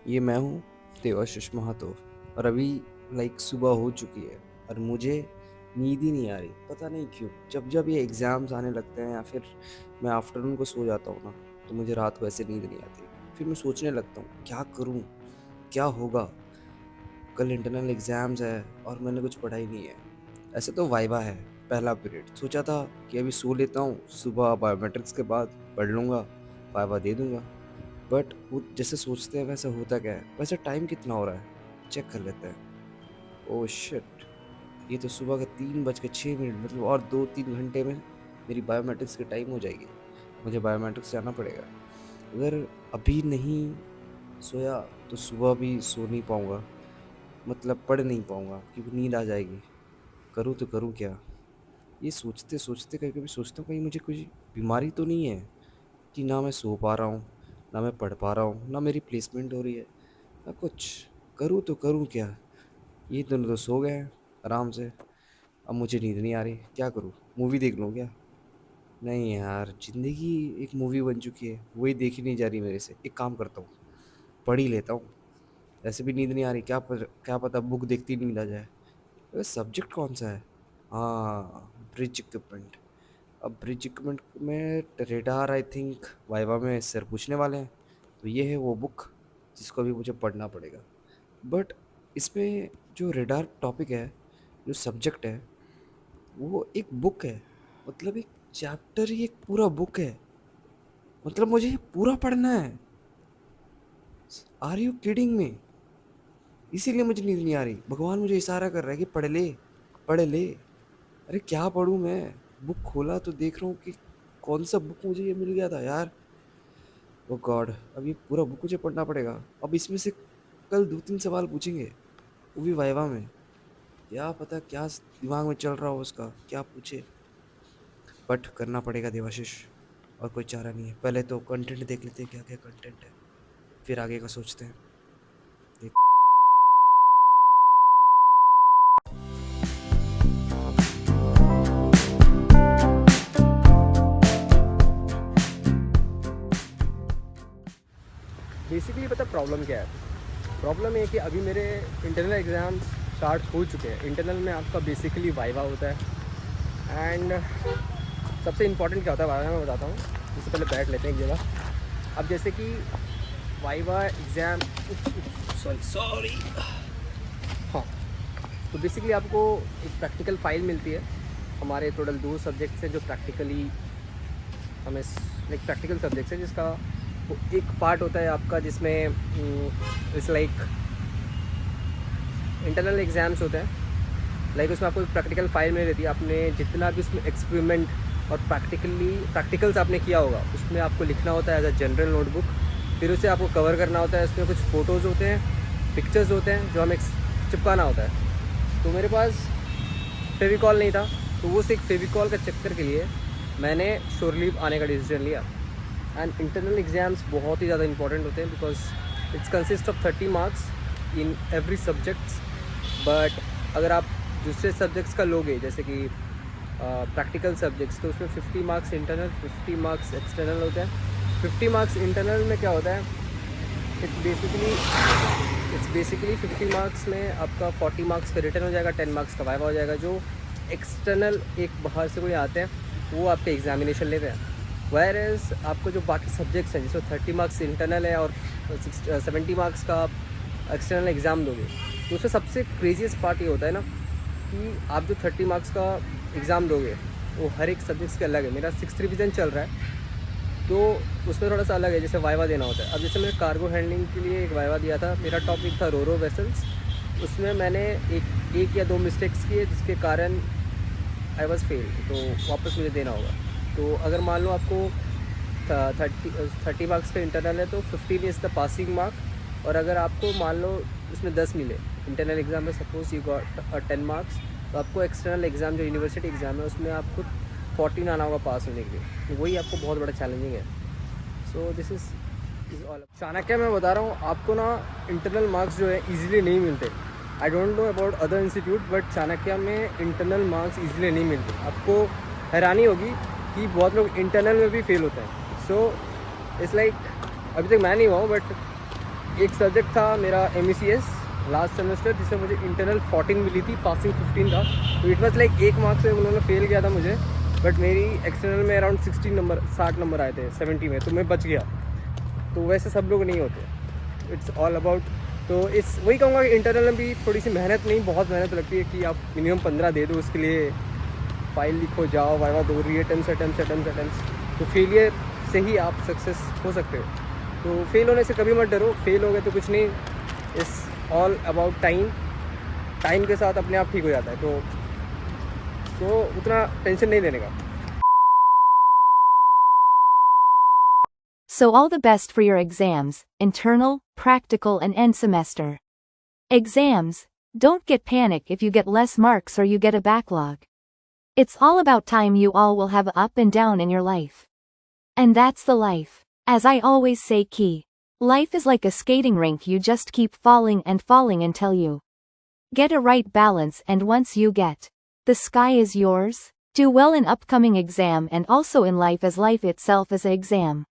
ये मैं हूँ देवाशीष महातो और अभी सुबह हो चुकी है और मुझे नींद ही नहीं आ रही। पता नहीं क्यों जब जब ये एग्ज़ाम्स आने लगते हैं या फिर मैं आफ्टरनून को सो जाता हूँ ना, तो मुझे रात को ऐसे नींद नहीं आती। फिर मैं सोचने लगता हूँ क्या करूँ, क्या होगा। कल इंटरनल एग्ज़ाम्स है और मैंने कुछ पढ़ा ही नहीं है। ऐसे तो वाइवा है, पहला पीरियड सोचा था कि अभी सो लेता हूँ, सुबह बायोमेट्रिक्स के बाद पढ़ लूँगा, वाइवा दे दूँगा। बट वो जैसे सोचते हैं वैसे होता क्या है। वैसे टाइम कितना हो रहा है, चेक कर लेते हैं। ओह शिट, ये तो सुबह के 3:06 मतलब और 2-3 घंटे में मेरी बायोमेट्रिक्स की टाइम हो जाएगी। मुझे बायोमेट्रिक्स जाना पड़ेगा। अगर अभी नहीं सोया तो सुबह भी सो नहीं पाऊँगा, मतलब पढ़ नहीं पाऊँगा क्योंकि नींद आ जाएगी। करूँ तो करूँ क्या। ये सोचते सोचते कभी कभी सोचता हूँ कहीं मुझे कुछ बीमारी तो नहीं है कि ना मैं सो पा रहा हूँ, ना मैं पढ़ पा रहा हूँ, ना मेरी प्लेसमेंट हो रही है, ना कुछ। करूँ तो करूँ क्या। ये दोनों तो सो गए हैं आराम से। अब मुझे नींद नहीं आ रही, क्या करूँ। मूवी देख लूँ क्या। नहीं यार, जिंदगी एक मूवी बन चुकी है, वही देखी नहीं जा रही मेरे से। एक काम करता हूँ, पढ़ ही लेता हूँ। ऐसे भी नींद नहीं आ रही, क्या पता बुक देखती नींद आ जाए। वैसे सब्जेक्ट कौन सा है। हाँ, ब्रिज इक्विपमेंट। अब ब्रिज इक्विपमेंट में रेडार आई थिंक वाइवा में सर पूछने वाले हैं। तो ये है वो बुक जिसको अभी मुझे पढ़ना पड़ेगा। बट इसमें जो रेडार टॉपिक है, जो सब्जेक्ट है, वो एक बुक है। मतलब एक चैप्टर ही एक पूरा बुक है। मतलब मुझे ये पूरा पढ़ना है। Are you kidding me. इसीलिए मुझे नींद नहीं आ रही। भगवान मुझे इशारा कर रहा है कि पढ़ ले, पढ़ ले। अरे क्या पढूं मैं। बुक खोला तो देख रहा हूँ कि कौन सा बुक मुझे ये मिल गया था यार। ओ गॉड, अब ये पूरा बुक मुझे पढ़ना पड़ेगा। अब इसमें से कल 2-3 सवाल पूछेंगे, वो भी वाइवा में। क्या पता क्या दिमाग में चल रहा हो उसका, क्या पूछे। बट करना पड़ेगा देवाशीष, और कोई चारा नहीं है। पहले तो कंटेंट देख लेते हैं क्या क्या कंटेंट है, फिर आगे का सोचते हैं। देख। बेसिकली पता प्रॉब्लम क्या है। प्रॉब्लम ये है कि अभी मेरे इंटरनल एग्ज़ाम्स स्टार्ट हो चुके हैं। इंटरनल में आपका बेसिकली वाइवा होता है एंड सबसे इम्पॉर्टेंट क्या होता है वाइवा में बताता हूँ। इससे पहले बैठ लेते हैं एक जगह। अब जैसे कि वाइवा एग्ज़ाम, सॉरी सॉरी, हाँ, तो बेसिकली आपको एक प्रैक्टिकल फ़ाइल मिलती है। हमारे टोटल 2 सब्जेक्ट्स हैं जो प्रैक्टिकली हमें लाइक प्रैक्टिकल सब्जेक्ट्स है, जिसका वो एक पार्ट होता है आपका जिसमें इट्स लाइक इंटरनल एग्ज़ाम्स होते हैं। लाइक उसमें आपको प्रैक्टिकल फाइल में रहती है। आपने जितना भी उसमें एक्सपेरिमेंट और प्रैक्टिकल्स आपने किया होगा उसमें आपको लिखना होता है एज अ जनरल नोटबुक। फिर उसे आपको कवर करना होता है। उसमें कुछ फ़ोटोज़ होते हैं, पिक्चर्स होते हैं जो हमें चिपकाना होता है। तो मेरे पास फेविकॉल नहीं था, तो वो एक फेविकॉल का चक्कर के लिए मैंने शोर लीव आने का डिसीजन लिया। एंड इंटरनल एग्ज़ाम्स बहुत ही ज़्यादा इंपॉर्टेंट होते हैं because it's consist of 30 marks in every subjects. But अगर आप दूसरे सब्जेक्ट्स का लोगे जैसे कि प्रैक्टिकल सब्जेक्ट्स, तो उसमें 50 मार्क्स इंटरनल, 50 मार्क्स एक्सटर्नल होते हैं। 50 मार्क्स इंटरनल में क्या होता है, इट्स बेसिकली 50 मार्क्स में आपका 40 मार्क्स का रिटर्न हो जाएगा, 10 मार्क्स का वाइवा हो जाएगा। जो एक्सटर्नल एक बाहर से कोई आते हैं वो आपके एग्जामिनेशन लेते हैं। वायर एज आपको जो बाकी सब्जेक्ट्स हैं जिसमें 30 मार्क्स इंटरनल है और 70 मार्क्स का आप एक्सटर्नल एग्ज़ाम दोगे, तो उसमें सबसे क्रेजियस्ट पार्ट ये होता है ना कि आप जो 30 मार्क्स का एग्ज़ाम दोगे वो हर एक सब्जेक्ट्स के अलग है। मेरा 6th रिवीजन चल रहा है तो उसमें थोड़ा सा अलग है, जैसे वाइवा देना होता है। अब जैसे मैंने कार्गो हैंडलिंग के लिए एक वाइवा दिया था, मेरा टॉपिक था रोरो वेसल्स। उसमें मैंने एक या 2 मिस्टेक्स किए जिसके कारण आई वॉज फेल, तो वापस मुझे देना होगा। तो अगर मान लो आपको 30 मार्क्स का इंटरनल है तो 15 इज़ द पासिंग मार्क। और अगर आपको मान लो उसमें 10 मिले इंटरनल एग्ज़ाम में, सपोज यू गॉट 10 मार्क्स, तो आपको एक्सटर्नल एग्ज़ाम जो यूनिवर्सिटी एग्ज़ाम है उसमें आपको 14 आना होगा पास होने के लिए। तो वही आपको बहुत बड़ा चैलेंजिंग है। So this is all. Chanakya मैं बता रहा हूँ आपको ना, इंटरनल मार्क्स जो है ईजिली नहीं मिलते। I don't know about other institute, but Chanakya में इंटरनल मार्क्स ईजिली नहीं मिलते। आपको हैरानी होगी कि बहुत लोग इंटरनल में भी फेल होते हैं। सो इट्स लाइक, अभी तक मैं नहीं हुआ हूँ बट एक सब्जेक्ट था मेरा MECS लास्ट सेमेस्टर, जिसमें मुझे इंटरनल 14 मिली थी, पासिंग 15 था। तो इट वाज लाइक 1 मार्क्स से उन्होंने फेल किया था मुझे, बट मेरी एक्सटर्नल में अराउंड 60 नंबर आए थे 70 में, तो मैं बच गया। तो वैसे सब लोग नहीं होते, इट्स ऑल अबाउट। तो इस वही कहूँगा कि इंटरनल में भी थोड़ी सी मेहनत नहीं, बहुत मेहनत लगती है कि आप मिनिमम 15 दे दो, उसके लिए फाइल लिखो, जाओ, वाइवा दो, अटेम्प्ट्स। तो फेलियर से ही आप सक्सेस हो सकते हो। तो फेल होने से कभी मत डरो, फेल हो गए तो कुछ नहीं, it's all about time. Time के साथ अपने आप ठीक हो जाता है, तो उतना टेंशन नहीं लेने का। So all the best for your exams, internal, practical and end semester. Exams, don't get panic if you get less marks or you get a backlog. It's all about time. You all will have up and down in your life. And that's the life. As I always say, key. Life is like a skating rink, you just keep falling and falling until you get a right balance, and once you get, the sky is yours. Do well in upcoming exam and also in life, as life itself is an exam.